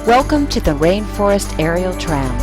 Welcome to the Rainforest Aerial Tram.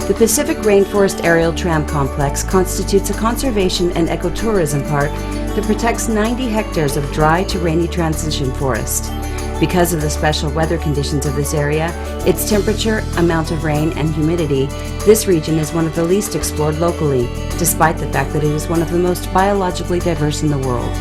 The Pacific Rainforest Aerial Tram Complex constitutes a conservation and ecotourism park that protects 90 hectares of dry to rainy transition forest. Because of the special weather conditions of this area, its temperature, amount of rain, and humidity, this region is one of the least explored locally, despite the fact that it is one of the most biologically diverse in the world.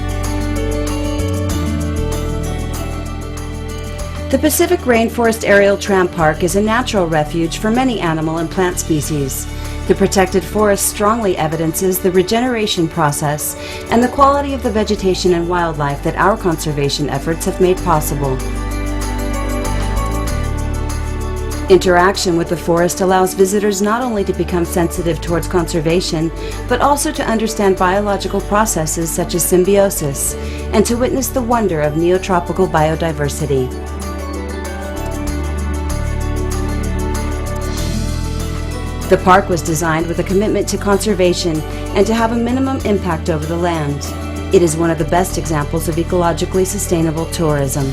The Pacific Rainforest Aerial Tram Park is a natural refuge for many animal and plant species. The protected forest strongly evidences the regeneration process and the quality of the vegetation and wildlife that our conservation efforts have made possible. Interaction with the forest allows visitors not only to become sensitive towards conservation, but also to understand biological processes such as symbiosis, and to witness the wonder of neotropical biodiversity. The park was designed with a commitment to conservation and to have a minimum impact over the land. It is one of the best examples of ecologically sustainable tourism.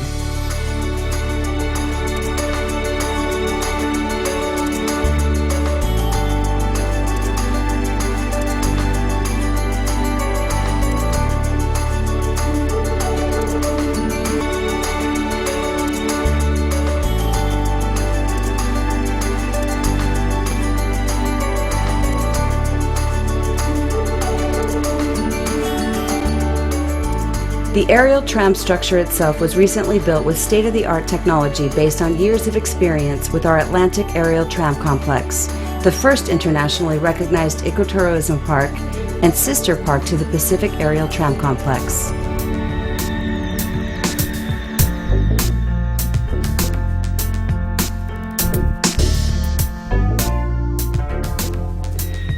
The aerial tram structure itself was recently built with state-of-the-art technology based on years of experience with our Atlantic Aerial Tram Complex, the first internationally recognized ecotourism park and sister park to the Pacific Aerial Tram Complex.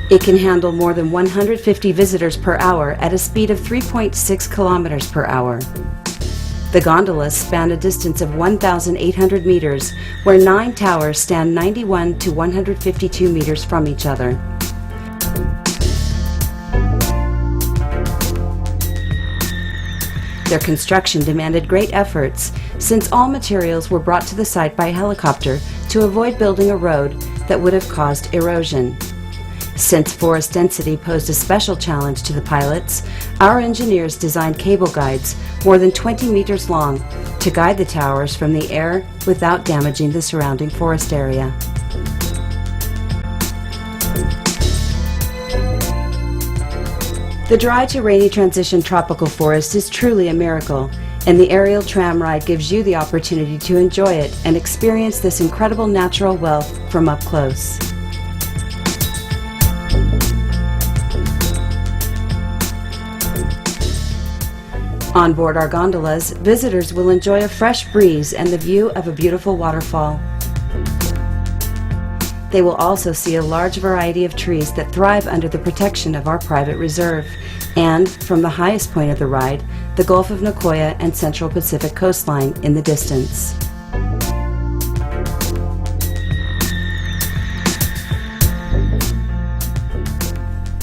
It can handle more than 150 visitors per hour at a speed of 3.6 kilometers per hour. The gondolas span a distance of 1,800 meters, where 9 towers stand 91 to 152 meters from each other. Their construction demanded great efforts, since all materials were brought to the site by helicopter to avoid building a road that would have caused erosion. Since forest density posed a special challenge to the pilots, our engineers designed cable guides more than 20 meters long to guide the towers from the air without damaging the surrounding forest area. The dry to rainy transition tropical forest is truly a miracle, and the aerial tram ride gives you the opportunity to enjoy it and experience this incredible natural wealth from up close. On board our gondolas, visitors will enjoy a fresh breeze and the view of a beautiful waterfall. They will also see a large variety of trees that thrive under the protection of our private reserve, and, from the highest point of the ride, the Gulf of Nicoya and Central Pacific coastline in the distance.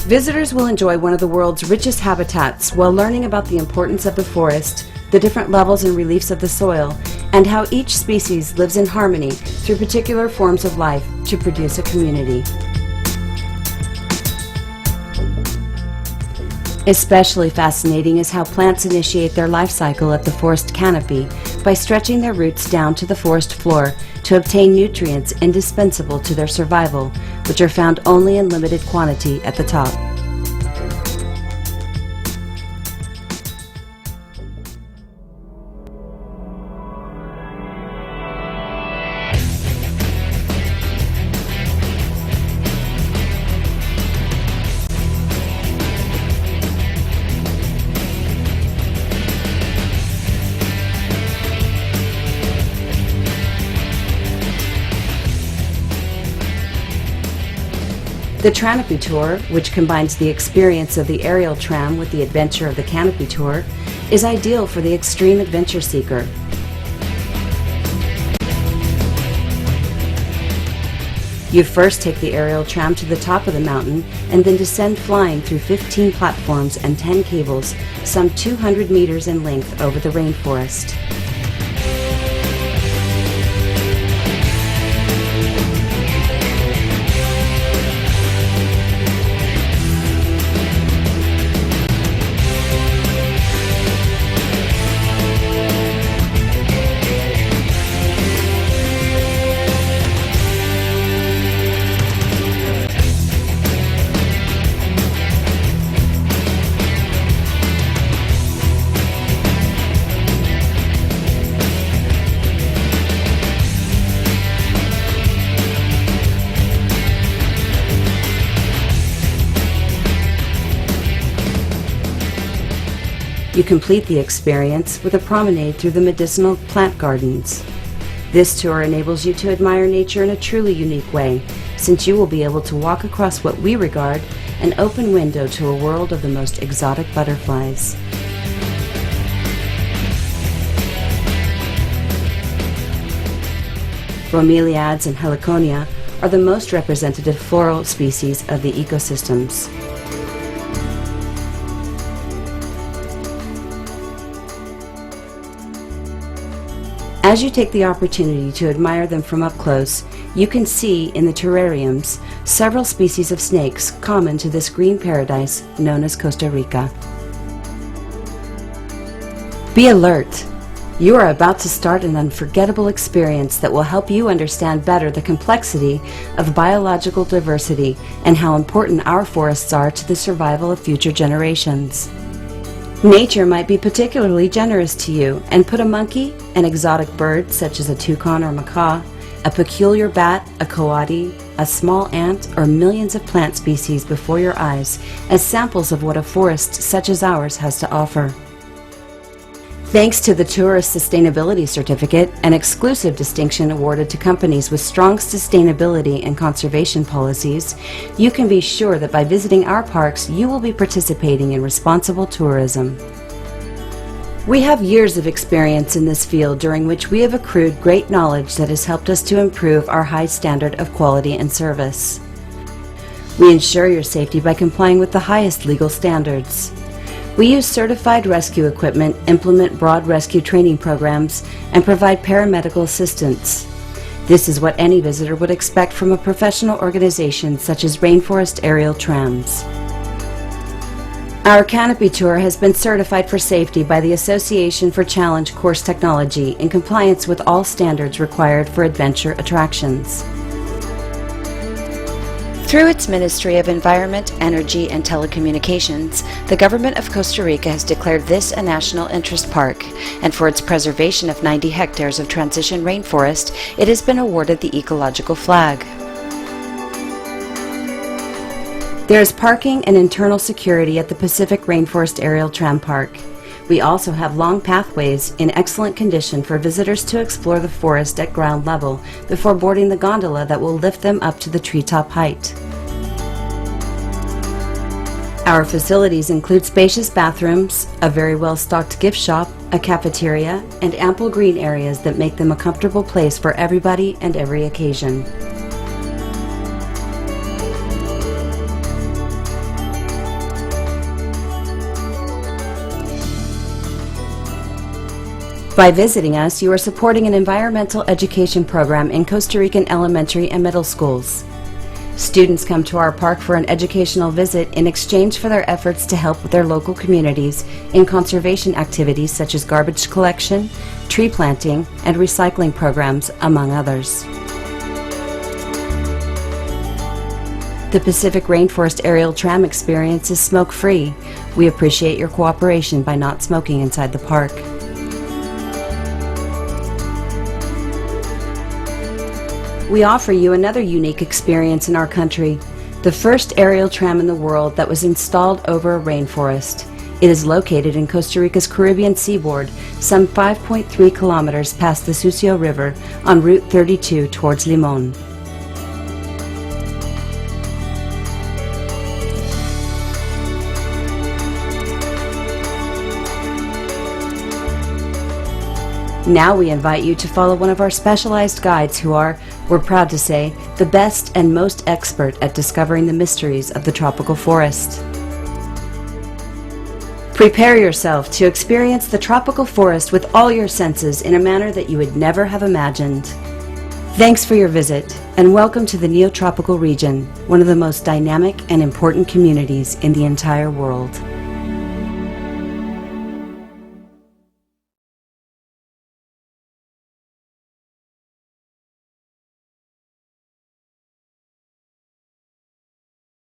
Visitors will enjoy one of the world's richest habitats while learning about the importance of the forest, the different levels and reliefs of the soil, and how each species lives in harmony through particular forms of life to produce a community. Especially fascinating is how plants initiate their life cycle at the forest canopy by stretching their roots down to the forest floor to obtain nutrients indispensable to their survival, which are found only in limited quantity at the top. The Canopy Tour, which combines the experience of the aerial tram with the adventure of the canopy tour, is ideal for the extreme adventure seeker. You first take the aerial tram to the top of the mountain and then descend flying through 15 platforms and 10 cables, some 200 meters in length over the rainforest. You complete the experience with a promenade through the medicinal plant gardens. This tour enables you to admire nature in a truly unique way, since you will be able to walk across what we regard an open window to a world of the most exotic butterflies. Bromeliads and heliconia are the most representative floral species of the ecosystems. As you take the opportunity to admire them from up close, you can see in the terrariums several species of snakes common to this green paradise known as Costa Rica. Be alert! You are about to start an unforgettable experience that will help you understand better the complexity of biological diversity and how important our forests are to the survival of future generations. Nature might be particularly generous to you and put a monkey, an exotic bird such as a toucan or macaw, a peculiar bat, a coati, a small ant, or millions of plant species before your eyes as samples of what a forest such as ours has to offer. Thanks to the Tourist Sustainability Certificate, an exclusive distinction awarded to companies with strong sustainability and conservation policies, you can be sure that by visiting our parks, you will be participating in responsible tourism. We have years of experience in this field during which we have accrued great knowledge that has helped us to improve our high standard of quality and service. We ensure your safety by complying with the highest legal standards. We use certified rescue equipment, implement broad rescue training programs, and provide paramedical assistance. This is what any visitor would expect from a professional organization such as Rainforest Aerial Trams. Our canopy tour has been certified for safety by the Association for Challenge Course Technology in compliance with all standards required for adventure attractions. Through its Ministry of Environment, Energy, and Telecommunications, the government of Costa Rica has declared this a national interest park, and for its preservation of 90 hectares of transition rainforest, it has been awarded the ecological flag. There is parking and internal security at the Pacific Rainforest Aerial Tram Park. We also have long pathways in excellent condition for visitors to explore the forest at ground level before boarding the gondola that will lift them up to the treetop height. Our facilities include spacious bathrooms, a very well-stocked gift shop, a cafeteria, and ample green areas that make them a comfortable place for everybody and every occasion. By visiting us, you are supporting an environmental education program in Costa Rican elementary and middle schools. Students come to our park for an educational visit in exchange for their efforts to help with their local communities in conservation activities such as garbage collection, tree planting, and recycling programs, among others. The Pacific Rainforest Aerial Tram experience is smoke-free. We appreciate your cooperation by not smoking inside the park. We offer you another unique experience in our country, the first aerial tram in the world that was installed over a rainforest. It is located in Costa Rica's Caribbean seaboard, some 5.3 kilometers past the Sucio River on Route 32 towards Limon. Now we invite you to follow one of our specialized guides who are, we're proud to say, the best and most expert at discovering the mysteries of the tropical forest. Prepare yourself to experience the tropical forest with all your senses in a manner that you would never have imagined. Thanks for your visit, and welcome to the Neotropical region, one of the most dynamic and important communities in the entire world.